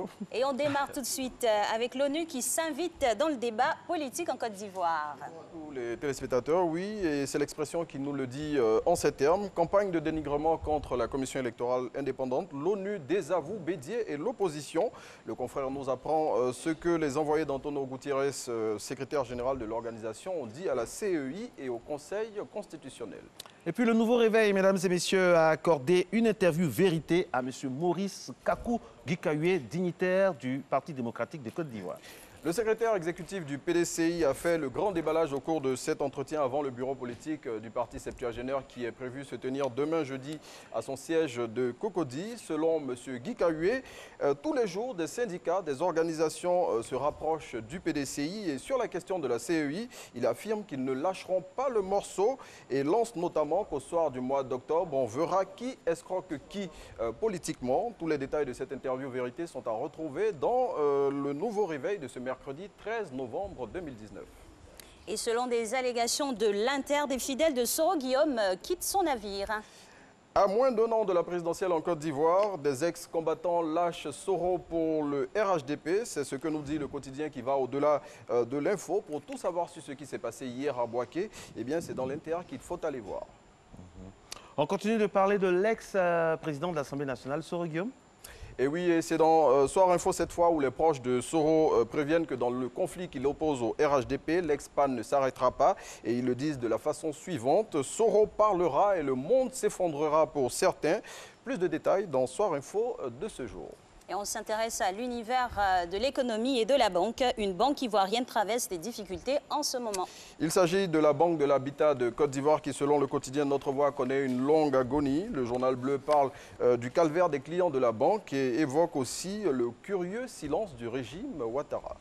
Renaud. Et on démarre tout de suite avec l'ONU qui s'invite dans le débat politique en Côte d'Ivoire. Tous les téléspectateurs, oui, et c'est l'expression qui nous le dit en ces termes. Campagne de dénigrement contre la Commission électorale indépendante. L'ONU désavoue Bédié et l'opposition. Le confrère nous apprend ce que les envoyés d'Antonio Gutiérrez, secrétaire général de l'organisation, ont dit à la CEI et au Conseil constitutionnel. Et puis le Nouveau Réveil, mesdames et messieurs, a accordé une interview vérité à M. Maurice Kakou Gikawe, dignitaire du Parti démocratique de Côte d'Ivoire. Le secrétaire exécutif du PDCI a fait le grand déballage au cours de cet entretien avant le bureau politique du parti septuagénaire qui est prévu se tenir demain jeudi à son siège de Cocody. Selon M. Gikawe, tous les jours des syndicats, des organisations se rapprochent du PDCI et sur la question de la CEI, il affirme qu'ils ne lâcheront pas le morceau et lance notamment qu'au soir du mois d'octobre, on verra qui escroque qui politiquement. Tous les détails de cette interview vérité sont à retrouver dans le Nouveau Réveil de ce mercredi 13 novembre 2019. Et selon des allégations de l'Inter, des fidèles de Soro Guillaume quittent son navire. À moins d'un an de la présidentielle en Côte d'Ivoire, des ex-combattants lâchent Soro pour le RHDP. C'est ce que nous dit le quotidien qui va au-delà de l'info. Pour tout savoir sur ce qui s'est passé hier à Boaké, eh bien c'est dans l'Inter qu'il faut aller voir. On continue de parler de l'ex-président de l'Assemblée nationale, Soro Guillaume. Et oui, et c'est dans Soir Info cette fois où les proches de Soro préviennent que dans le conflit qui l'oppose au RHDP, l'ex-PAN ne s'arrêtera pas. Et ils le disent de la façon suivante, Soro parlera et le monde s'effondrera pour certains. Plus de détails dans Soir Info de ce jour. Et on s'intéresse à l'univers de l'économie et de la banque. Une banque ivoirienne traverse des difficultés en ce moment. Il s'agit de la Banque de l'Habitat de Côte d'Ivoire qui, selon le quotidien Notre Voix, connaît une longue agonie. Le journal Bleu parle du calvaire des clients de la banque et évoque aussi le curieux silence du régime Ouattara.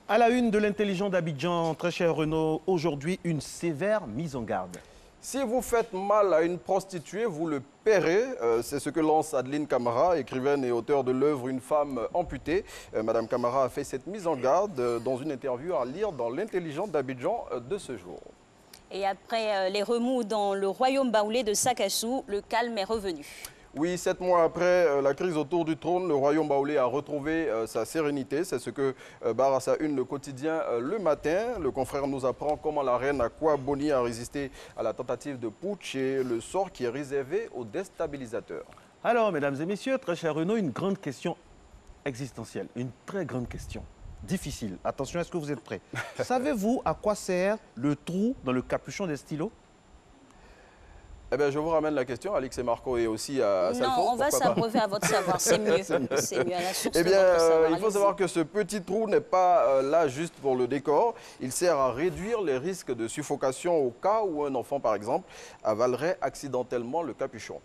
À la une de l'intelligent d'Abidjan, très cher Renaud, aujourd'hui une sévère mise en garde. Si vous faites mal à une prostituée, vous le paierez. C'est ce que lance Adeline Camara, écrivaine et auteure de l'œuvre Une femme amputée. Madame Camara a fait cette mise en garde dans une interview à lire dans l'intelligent d'Abidjan de ce jour. Et après les remous dans le royaume baoulé de Sakassou, le calme est revenu. Oui, 7 mois après la crise autour du trône, le royaume baoulé a retrouvé sa sérénité. C'est ce que barre à sa une le quotidien le matin. Le confrère nous apprend comment la reine Akwa Boni a résisté à la tentative de putsch et le sort qui est réservé aux déstabilisateurs. Alors, mesdames et messieurs, très cher Renaud, une grande question existentielle, une très grande question. Difficile. Attention, est-ce que vous êtes prêts? Savez-vous à quoi sert le trou dans le capuchon des stylos? Eh bien, je vous ramène la question, Alix et Marco, et aussi à Salfo. Non, on va s'abreuver à votre savoir, c'est mieux. C'est mieux à la source Eh de bien, votre savoir. il faut savoir que ce petit trou n'est pas là juste pour le décor. Il sert à réduire les risques de suffocation au cas où un enfant, par exemple, avalerait accidentellement le capuchon.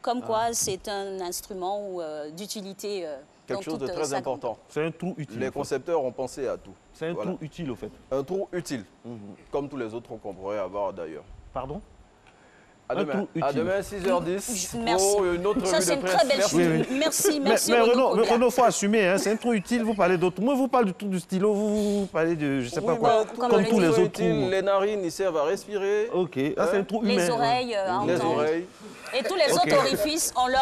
Comme quoi, c'est un instrument d'utilité. Quelque chose de très important. C'est un trou utile. Les concepteurs ont pensé à tout. C'est un trou utile, au fait. Un trou utile, comme tous les autres qu'on pourrait avoir d'ailleurs. Pardon? À demain 6h10 Merci. pour une autre Ça, revue c'est de une presse. très belle chose. Merci, merci. Mais Renaud, il faut assumer, hein, c'est un trou utile, vous parlez d'autres. Moi, vous parlez du trou du stylo, vous parlez de, je sais pas quoi, comme tous les autres trous. Les narines, ils servent à respirer. Ok, c'est un trou humain. Les oreilles, à Les entendre. oreilles. Et tous les autres orifices, on leur